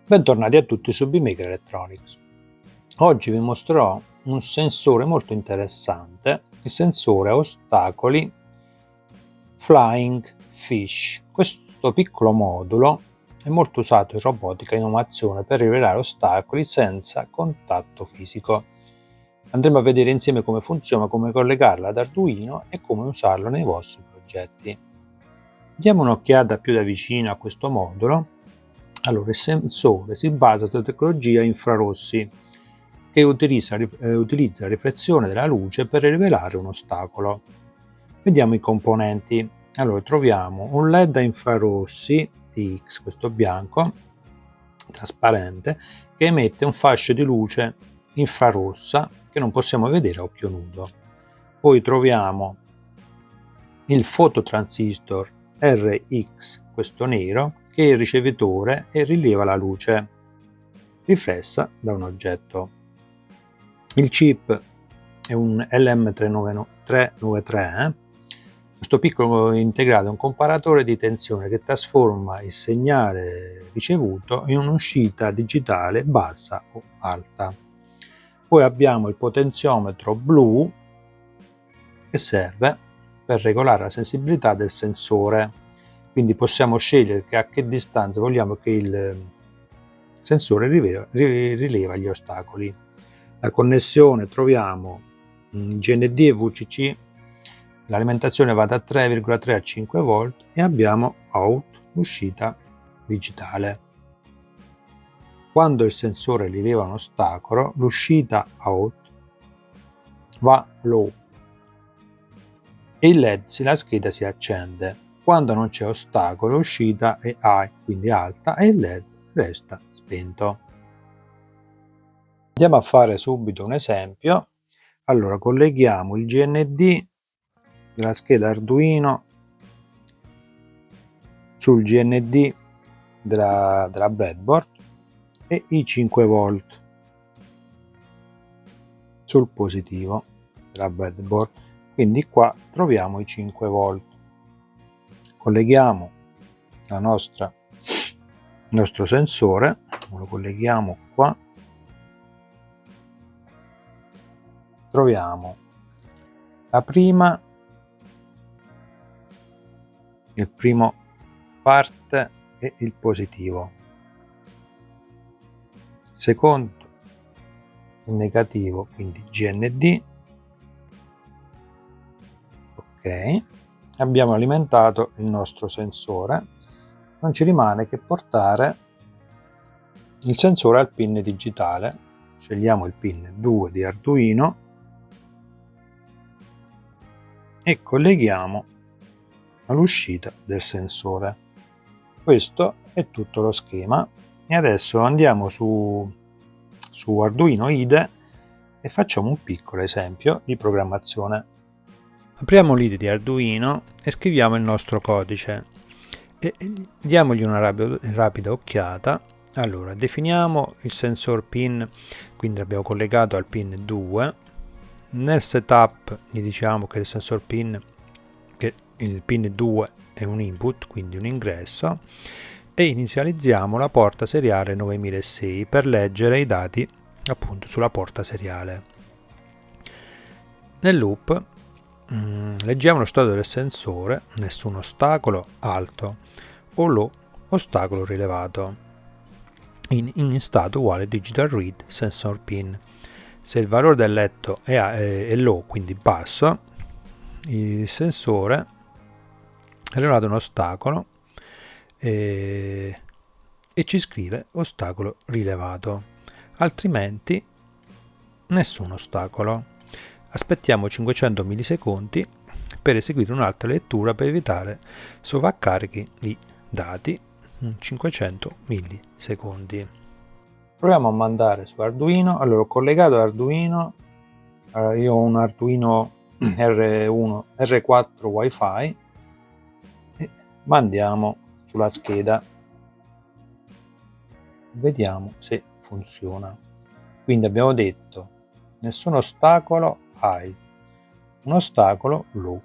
Bentornati a tutti su BMaker Electronics. Oggi vi mostrerò un sensore molto interessante, il sensore ostacoli Flying Fish. Questo piccolo modulo è molto usato in robotica e innovazione per rilevare ostacoli senza contatto fisico. Andremo a vedere insieme come funziona, come collegarlo ad Arduino e come usarlo nei vostri progetti. Diamo un'occhiata più da vicino a questo modulo. Allora, il sensore si basa sulla tecnologia infrarossi che utilizza la riflessione della luce per rivelare un ostacolo. Vediamo i componenti. Allora, troviamo un LED a infrarossi TX, questo bianco, trasparente, che emette un fascio di luce infrarossa che non possiamo vedere a occhio nudo. Poi troviamo il fototransistor RX, questo nero, che è il ricevitore e rileva la luce riflessa da un oggetto. Il chip è un LM393, questo piccolo integrato è un comparatore di tensione che trasforma il segnale ricevuto in un'uscita digitale bassa o alta. Poi abbiamo il potenziometro blu che serve per regolare la sensibilità del sensore, quindi possiamo scegliere a che distanza vogliamo che il sensore rileva gli ostacoli. La connessione troviamo GND e VCC, l'alimentazione va da 3,3 a 5 volt e abbiamo out, uscita digitale. Quando il sensore rileva un ostacolo, l'uscita out va low e il LED, la scheda si accende. Quando non c'è ostacolo, l'uscita è high, quindi alta, e il LED resta spento. Andiamo a fare subito un esempio. Allora, colleghiamo il GND della scheda Arduino sul GND della breadboard e i 5 volt sul positivo della breadboard. Quindi qua troviamo i 5 volt. Colleghiamo il nostro sensore, lo colleghiamo qua, troviamo la prima, il primo parte e il positivo, secondo il negativo, quindi GND. Ok, abbiamo alimentato il nostro sensore, non ci rimane che portare il sensore al pin digitale. Scegliamo il pin 2 di Arduino e colleghiamo all'uscita del sensore. Questo è tutto lo schema e adesso andiamo su Arduino IDE e facciamo un piccolo esempio di programmazione. Apriamo l'IDE di Arduino e scriviamo il nostro codice e diamogli una rapida occhiata. Allora, definiamo il sensor pin, quindi l'abbiamo collegato al pin 2. Nel setup gli diciamo che il sensor pin, che il pin 2 è un input, quindi un ingresso, e inizializziamo la porta seriale 9006 per leggere i dati appunto sulla porta seriale. Nel loop leggiamo lo stato del sensore: nessun ostacolo, alto, o low, ostacolo rilevato. In stato uguale digital read sensor pin. Se il valore del letto è low, quindi basso, il sensore ha rilevato un ostacolo e ci scrive ostacolo rilevato, altrimenti nessun ostacolo. Aspettiamo 500 millisecondi per eseguire un'altra lettura per evitare sovraccarichi di dati. 500 millisecondi. Proviamo a mandare su Arduino. Allora, ho collegato Arduino, io ho un Arduino R4 Wi-Fi e mandiamo sulla scheda, vediamo se funziona. Quindi abbiamo detto nessun ostacolo high, un ostacolo low.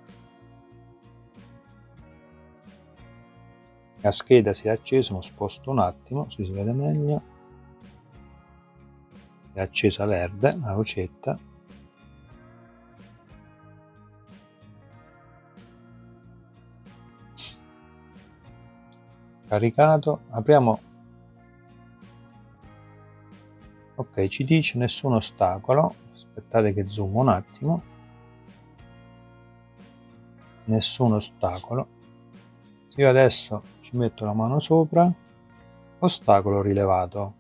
La scheda si è accesa, lo sposto un attimo, si vede meglio. è accesa verde la lucetta. Caricato, apriamo. Ok, ci dice nessun ostacolo. Aspettate che zoom un attimo. Nessun ostacolo. Io adesso ci metto la mano sopra. Ostacolo rilevato.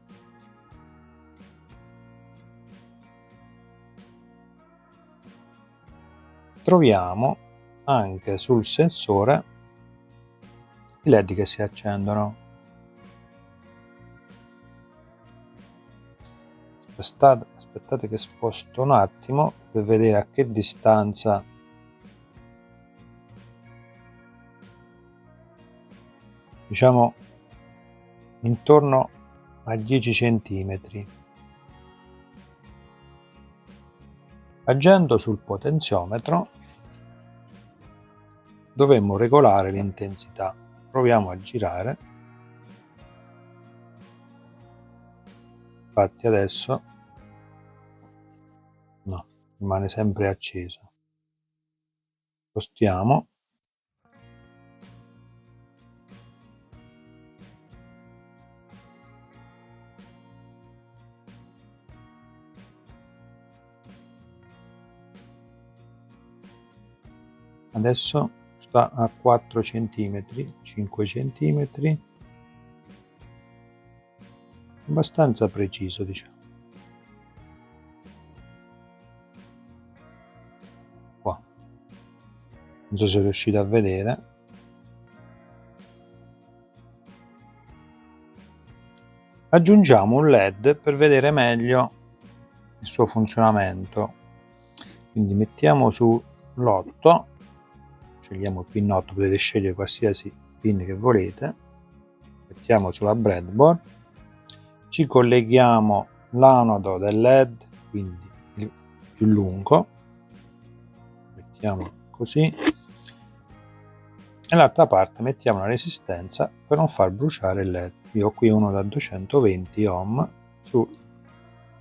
Troviamo anche sul sensore i LED che si accendono. Aspettate che sposto un attimo per vedere a che distanza diciamo intorno a 10 centimetri. Agendo sul potenziometro dovremmo regolare l'intensità. Proviamo a girare. Infatti adesso no, rimane sempre acceso. Spostiamo. Adesso sta a 4 centimetri, 5 centimetri, abbastanza preciso, diciamo. Qua non so se riuscite a vedere. Aggiungiamo un LED per vedere meglio il suo funzionamento, quindi mettiamo sull'8, scegliamo il pin 8, potete scegliere qualsiasi pin che volete, mettiamo sulla breadboard, ci colleghiamo l'anodo del LED, quindi il più lungo, mettiamo così, e l'altra parte mettiamo una resistenza per non far bruciare il LED. Io ho qui uno da 220 ohm sul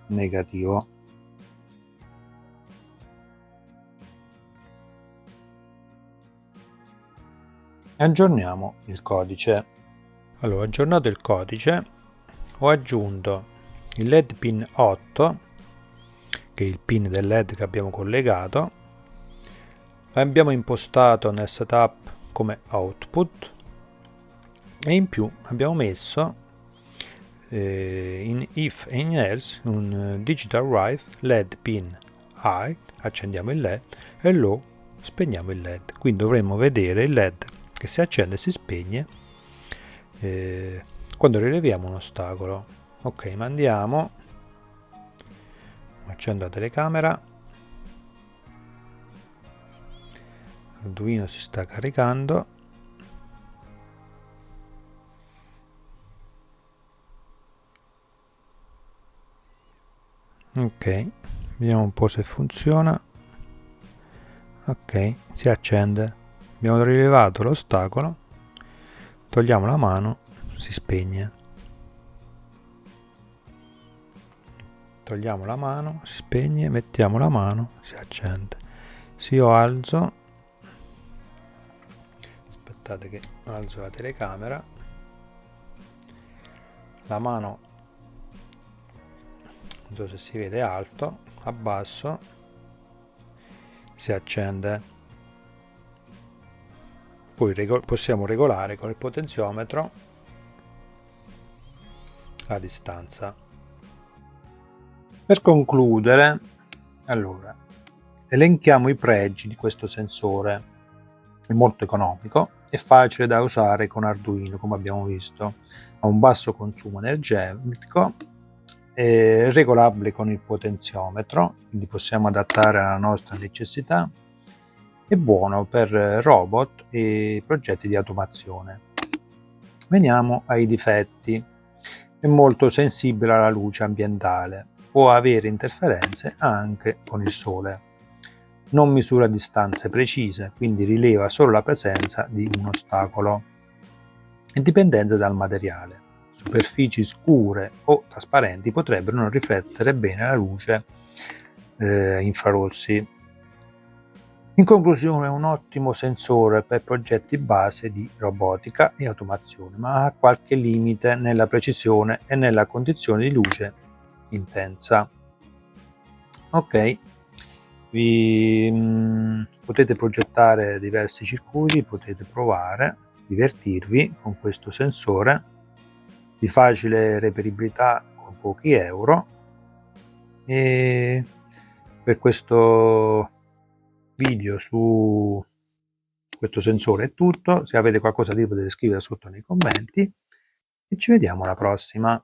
negativo. Aggiorniamo il codice. Allora, aggiornato il codice, ho aggiunto il LED pin 8, che è il pin del LED che abbiamo collegato. L'abbiamo impostato nel setup come output e in più abbiamo messo in if e in else un digital drive LED pin high, accendiamo il LED, e low, spegniamo il LED. Quindi dovremmo vedere il LED che si accende e si spegne quando rileviamo un ostacolo. Ok, mandiamo, accendo la telecamera, Arduino si sta caricando. Ok, vediamo un po' se funziona. Ok, si accende. Abbiamo rilevato l'ostacolo, togliamo la mano, si spegne. Togliamo la mano, si spegne, mettiamo la mano, si accende. Se io alzo, aspettate che alzo la telecamera, la mano, non so se si vede, alto, abbasso, si accende. Poi possiamo regolare con il potenziometro la distanza. Per concludere, allora, elenchiamo i pregi di questo sensore. È molto economico, è facile da usare con Arduino, come abbiamo visto, ha un basso consumo energetico, è regolabile con il potenziometro, quindi possiamo adattare alla nostra necessità, è buono per robot e progetti di automazione. Veniamo ai difetti. È molto sensibile alla luce ambientale, può avere interferenze anche con il sole. Non misura distanze precise, quindi rileva solo la presenza di un ostacolo. È dipendente dal materiale. superfici scure o trasparenti potrebbero non riflettere bene la luce infrarossi. In conclusione, è un ottimo sensore per progetti base di robotica e automazione, ma ha qualche limite nella precisione e nella condizione di luce intensa. Ok, potete progettare diversi circuiti, potete provare, divertirvi con questo sensore di facile reperibilità con pochi euro. E per questo video su questo sensore è tutto. Se avete qualcosa da dire potete scrivere sotto nei commenti e ci vediamo alla prossima.